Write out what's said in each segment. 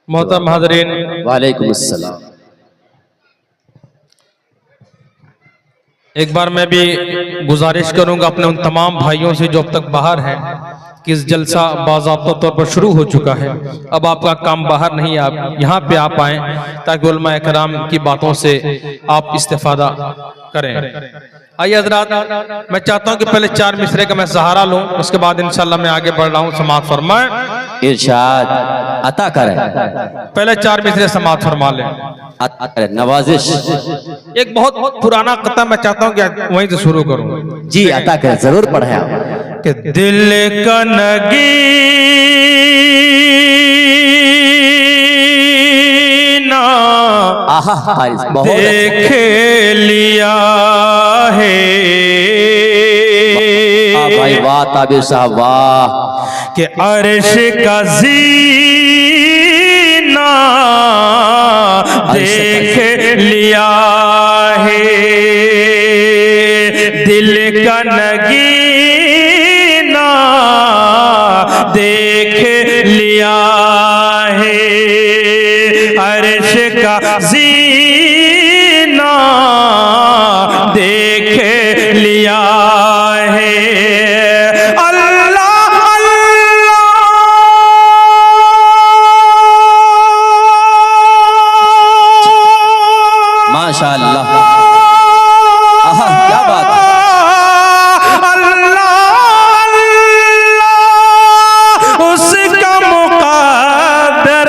मोहतरम हाज़रीन, वालेकुम अस्सलाम। एक बार मैं भी गुजारिश करूंगा अपने उन तमाम भाइयों से जो अब तक बाहर हैं कि इस जलसा बाज़ाब्ता तौर पर शुरू हो चुका है। अब आपका काम बाहर नहीं, आप यहाँ पे आप आएँ ताकि उलमा कराम की बातों से आप इस्तेफादा करें। आइए हज़रात, मैं चाहता हूँ कि पहले 4 मिसरे का मैं सहारा लूँ, उसके बाद इंशाल्लाह मैं आगे बढ़ रहा हूँ। समाअत फरमाएं, इरशाद अता करें। पहले 4 मिसरे समाअत फरमा लें। अता करें, नवाजिश। एक बहुत पुराना कथा मैं चाहता हूँ कि वहीं से शुरू करूँ। जी अता करें, जरूर पढ़ें आप। कि दिल का नगीना देख लिया है। भाई वाह ताबिर साहब वाह। कि अर्श का जीना देख लिया है। दिल का नगीना देख लिया है। अर्श का जीना देख लिया है। माशाअल्लाह, क्या बात है। अल्लाह उसका मुक़द्दर,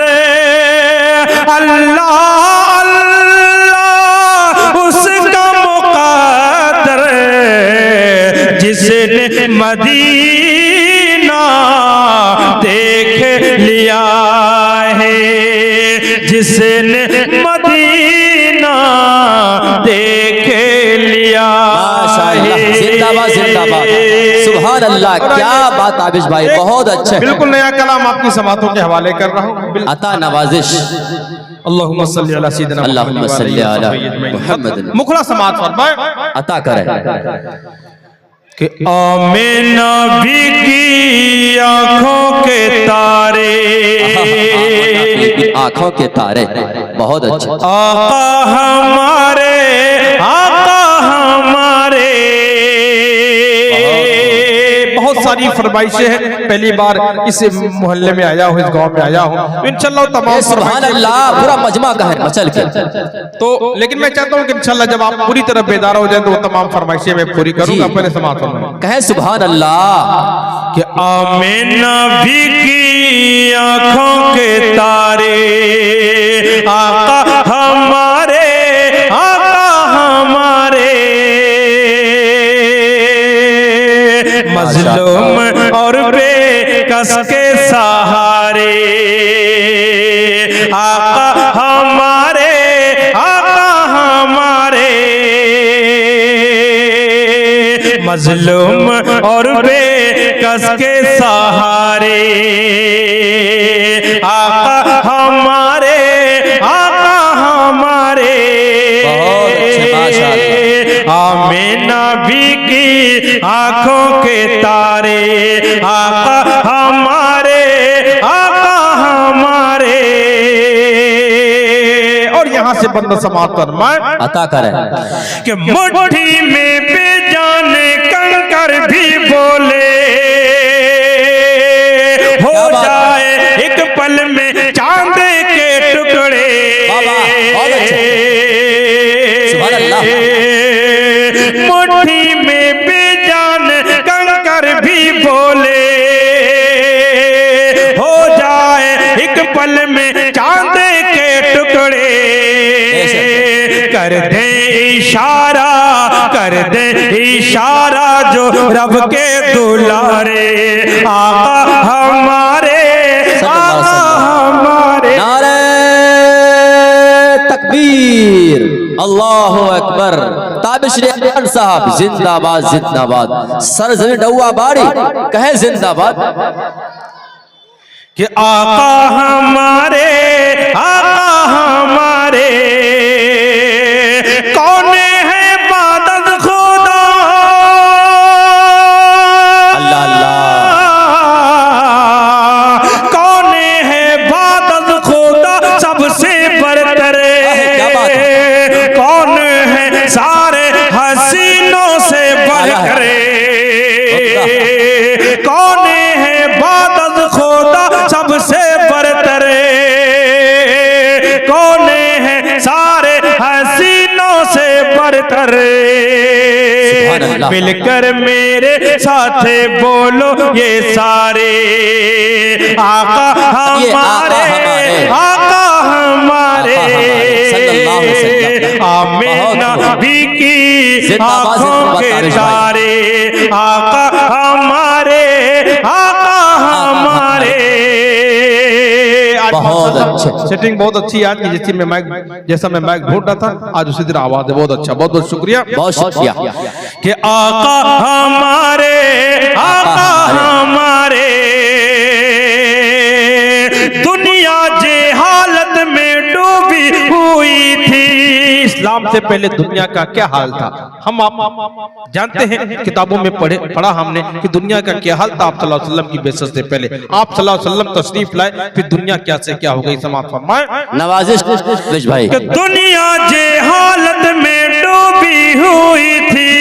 अल्लाह अल्लाह उसका मुक़द्दर, जिसने मदीना देख लिया है। जिसने मदीना देख लिया। जिंदाबाद जिंदाबाद, सुभान अल्लाह, क्या बात आबिश भाई, बहुत अच्छा। बिल्कुल नया कलाम आपकी समातों के हवाले कर रहा हूँ। अता नवाजिश। अल्लाहुम्मा सल्ली अला सय्यिदिना अल्लाहुम्मा सल्ली अला मुहम्मद। मुखला समात फरमाए, अता करें। कि आमिना भी की आंखों के तारे, आंखों के तारे, बहुत अच्छा। आका हमारे, आका हमारे। बहुत सारी फरमाइशें हैं। पहली बार इस मोहल्ले में आया हूँ, इस गांव में आया हूँ। इंशाल्लाह तमाम सुभान अल्लाह, पूरा मजमा का है मचल के। तो लेकिन मैं चाहता हूँ कि इंशाल्लाह जब आप पूरी तरह बेदार हो जाए तो वो तमाम फरमाइशें मैं पूरी करूंगा। पहले समाअत फरमाएं। कहे सुभान अल्लाह। कि आमिना भी की आंखों के तारे, आका हमारे, आका हमारे। मजलूम और बेकस के सहारे, आका हमारे, आका हमारे। मजलूम और बेकस के सहारे, आका हमारे, आका हमारे। आमिना भी की आंखों के तारे, आका हमारे, आका हमारे। और यहाँ से बंदा समाअत फरमाए, अता करें। कि मुट्ठी में बेजाने कंकर भी बोले, हो जाए एक पल में चांद के टुकड़े। मुट्ठी में बेजान कंकर भी बोले, हो जाए एक पल में चांद के टुकड़े। कर दे इशारा, कर दे इशारा जो रब के दुलारे, आका हमारे, आका हमारे। नारे तकबीर, अल्लाहु अकबर। ताबिश साहब जिंदाबाद जिंदाबाद। सर जमीन डौआ बाड़ी, कहे जिंदाबाद। कि आका हमारे, आका हमारे। कौन है बादल खुदा, अल्लाह अल्लाह। कौन है बादल खुदा, मिलकर मेरे साथ बोलो ये सारे, आका हमारे, आका हमारे, आमीना भी की आंखों के तारे, आका हमारे, आका हमारे। बहुत अच्छे, सेटिंग बहुत अच्छी आज की, जैसे मैं माइक, जैसा मैं माइक ढूंढ रहा था आज उसी तरह आवाज है। बहुत अच्छा, बहुत बहुत शुक्रिया, बहुत शुक्रिया। कि आका हमारे, आका हमारे, दुनिया जे हालत में डूबी हुई थी। इस्लाम से पहले दुनिया का क्या हाल था हम आप जानते हैं, किताबों में पढ़ा हमने कि दुनिया का क्या हाल था आप सल्लल्लाहु अलैहि वसल्लम की बेइज्जती से पहले। आप सल्लल्लाहु अलैहि वसल्लम तशरीफ लाए, फिर दुनिया क्या से क्या हो गई, समाप्त फरमाए। नवाजिश भाई, कि दुनिया जे हालत में डूबी हुई थी,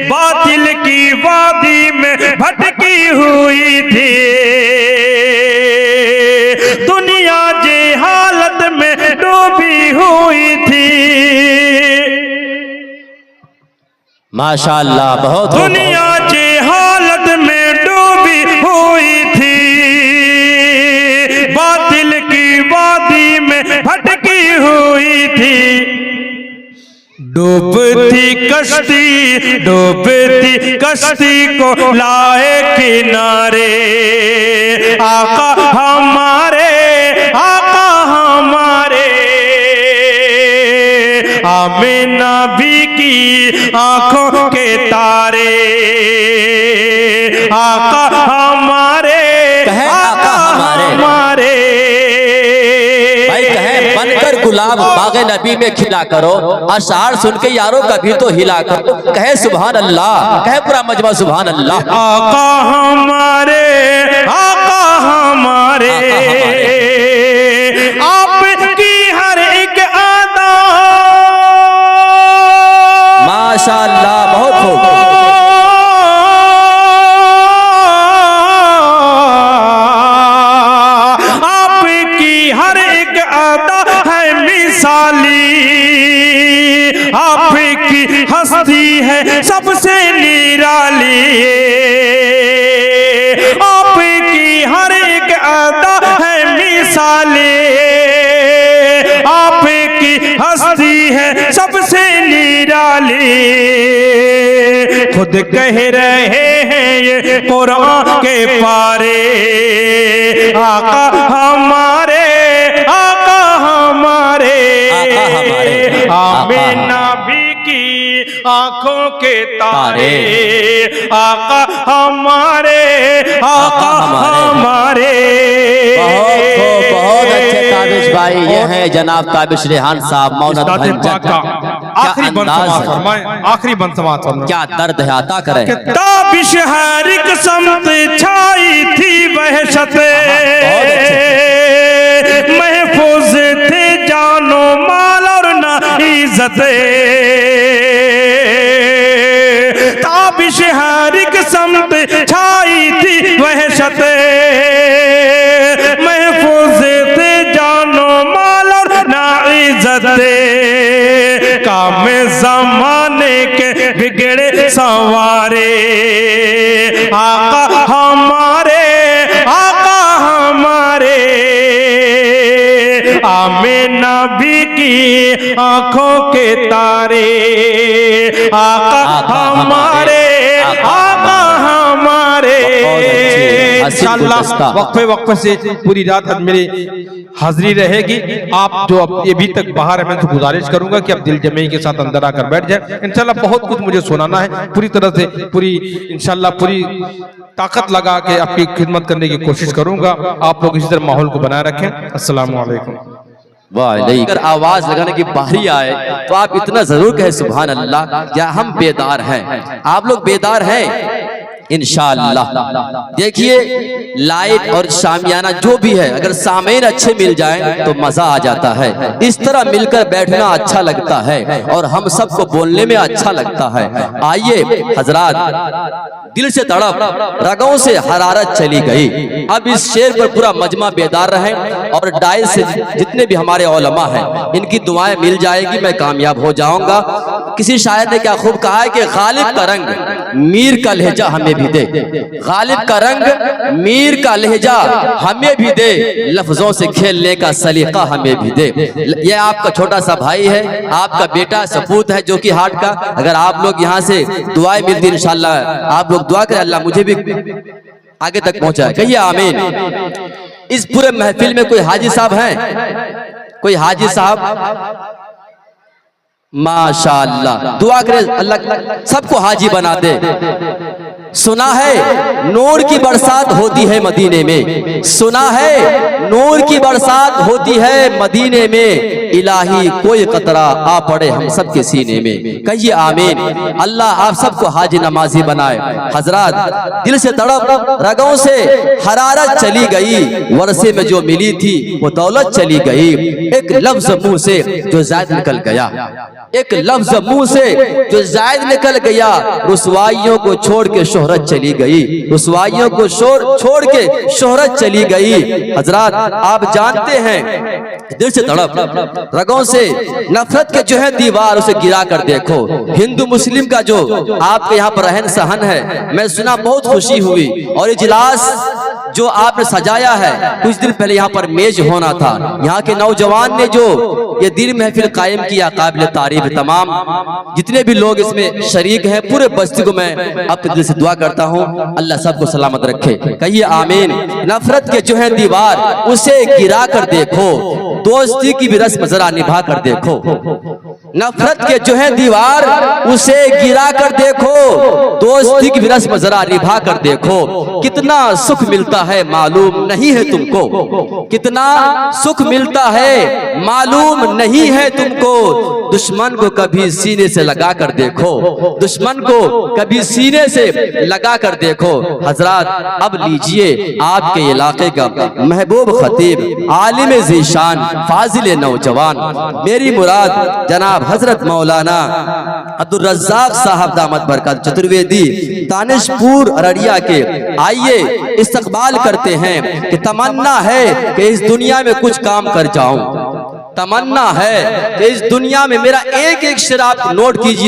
बातिल की वादी में भटकी हुई थी, दुनिया जे हालत में डूबी हुई थी, माशाअल्लाह, बहुत दुनिया जे हालत में डूबी हुई थी, बातिल की वादी में भटकी हुई थी, डूबती कश्ती को लाए किनारे, आका हमारे, आका हमारे, आमीना भी की आंखों के तारे, आका हमारे, आका हमारे। भाई कहे बनकर गुलाब बागे नबी में खिला करो, अशार सुन के यारों कभी तो हिला करो, कहे सुभान अल्लाह, कहे पूरा मजमा सुभान अल्लाह। आका हमारे, आका हमारे, आपकी हर एक अदा माशाअल्लाह, बहुत खूब, आपकी हर एक अदा है मिसाली, आपकी हस्ती है सबसे निराली, आपकी हर एक अदा है मिसाली, आपकी हस्ती है सबसे निराली, खुद कह रहे हैं ये कुरान के पारे, आका हमारे, आका हमारे, आमीना भी की आंखों के तारे, आका हमारे, आका हमारे। बहुत अच्छे ताबिश भाई, ये हैं जनाब ताबिश रेहान साहब मौलद भंजन का। आखिरी बंद समाअत फरमाएं, आखिरी बंद समाअत फरमाएं। क्या दर्द है अता करें। ताबिश हर एक समत छाई थी वहशत, महफूज थे जानो माल और ना इज्जत, ताबिश हर एक समत छाई थी वहशत, महफूज थे जानो माल और ना इज्जत, काम जमाने के बिगड़े सवारे, आका हमारे, आका हमारे, आमीना भी की आंखों के तारे, आका हमारे, आका हमारे। इंशाअल्लाह वक्फे वक्फे से पूरी रात आज मेरी हाजिरी रहेगी। आप जो अब ये भी तक बाहर है, मैं तो गुजारिश करूंगा कि आप दिल जमे के साथ अंदर आकर बैठ जाए। इंशाअल्लाह बहुत कुछ मुझे सुनाना है, पूरी तरह से पूरी इंशाअल्लाह पूरी ताकत लगा के आपकी खिदमत करने की कोशिश करूंगा। आप लोग इसी तरह माहौल को बनाए रखें। अस्सलाम वालेकुम। अगर आवाज लगाने की बारी आए तो आप इतना जरूर कहे सुभान अल्लाह, क्या हम बेदार हैं, आप लोग बेदार हैं इंशाअल्लाह। देखिए लाइट और शामियाना जो भी है, अगर सामीन अच्छे मिल जाए तो मजा आ जाता है। इस तरह मिलकर बैठना अच्छा लगता है और हम सबको बोलने में अच्छा लगता है। आइए हजरात, दिल से तड़प रगों से हरारत चली गई। अब इस शेर पर पूरा मजमा बेदार रहे और डायल से जितने भी हमारे उलमा हैं इनकी दुआएं मिल जाएगी, मैं कामयाब हो जाऊंगा। किसी शायर ने क्या खूब कहा है कि गालिब का रंग मीर का लहजा हमें भी दे, गालिब का रंग मीर का लहजा हमें भी दे, लफ्जों से खेलने का सलीका हमें भी दे। ये आपका छोटा सा भाई है, आपका बेटा सपूत है जो कि हार्ट का। अगर आप लोग यहाँ से दुआएं मिलती इंशाल्लाह, आप लोग दुआ करें अल्लाह मुझे भी आगे तक पहुंचाए, कहिए आमीन। इस पूरे महफिल में कोई हाजी साहब हैं? कोई हाजी साहब? माशाअल्लाह, दुआ करें अल्लाह सबको हाजी बना दे। सुना है नूर की बरसात होती है मदीने में, सुना है नूर की बरसात होती है मदीने में, इलाही कोई कतरा आ पड़े हम सबके सीने में, कहिए आमीन। अल्लाह आप सबको हाजी नमाजी बनाए। हजरात, दिल से तड़प रगों से हरारत चली गई, वर्षे में जो मिली थी वो दौलत चली गई, एक लफ्ज मुंह से जो जायद निकल गया, एक लफ्ज मुंह से जो जायद निकल गया, रुसवाइयों को छोड़ के शोहरत चली गई, रुसवाइयों को छोड़ के शोहरत चली गई। हजरात, आप जानते हैं दिल से तड़प रगों से नफरत के जो है दीवार, उसे गिरा कर देखो। हिंदू मुस्लिम का जो आपके यहाँ पर रहन सहन है, मैं सुना बहुत खुशी हुई। और इजलास जो आपने सजाया है, कुछ दिन पहले यहाँ पर मेज होना था, यहाँ के नौजवान ने जो ये दिन महफिल कायम किया, काबिल तारीफ। तमाम जितने भी लोग इसमें शरीक हैं, पूरे बस्ती को मैं अपने दिल से दुआ करता हूँ अल्लाह सबको सलामत रखे, कहिए आमीन। नफरत के जो है दीवार, उसे गिरा कर देखो, दोस्ती की भी रस्म जरा निभा कर देखो। नफरत के जो है दीवार, उसे गिरा कर देखो, दोस्ती की भी रस्म जरा निभा कर देखो। कितना सुख मिलता है मालूम नहीं है तुमको, कितना सुख मिलता है मालूम नहीं है तुमको। दुश्मन को कभी सीने से लगा कर देखो, दुश्मन को कभी सीने से लगा कर देखो। हजरात, अब लीजिए आपके इलाके का महबूब खतीब, आलिम ज़ीशान, फाजिल नौजवान, मेरी मुराद जनाब हजरत मौलाना अब्दुल रज़्ज़ाक़ साहब दामत बरकत चतुर्वेदी, दानिशपुर अररिया के। आइए इस्तकबाल करते हैं कि तमन्ना है कि इस दुनिया में कुछ काम कर जाऊं, तमन्ना है कि इस दुनिया में मेरा एक एक शेर आप नोट कीजिए।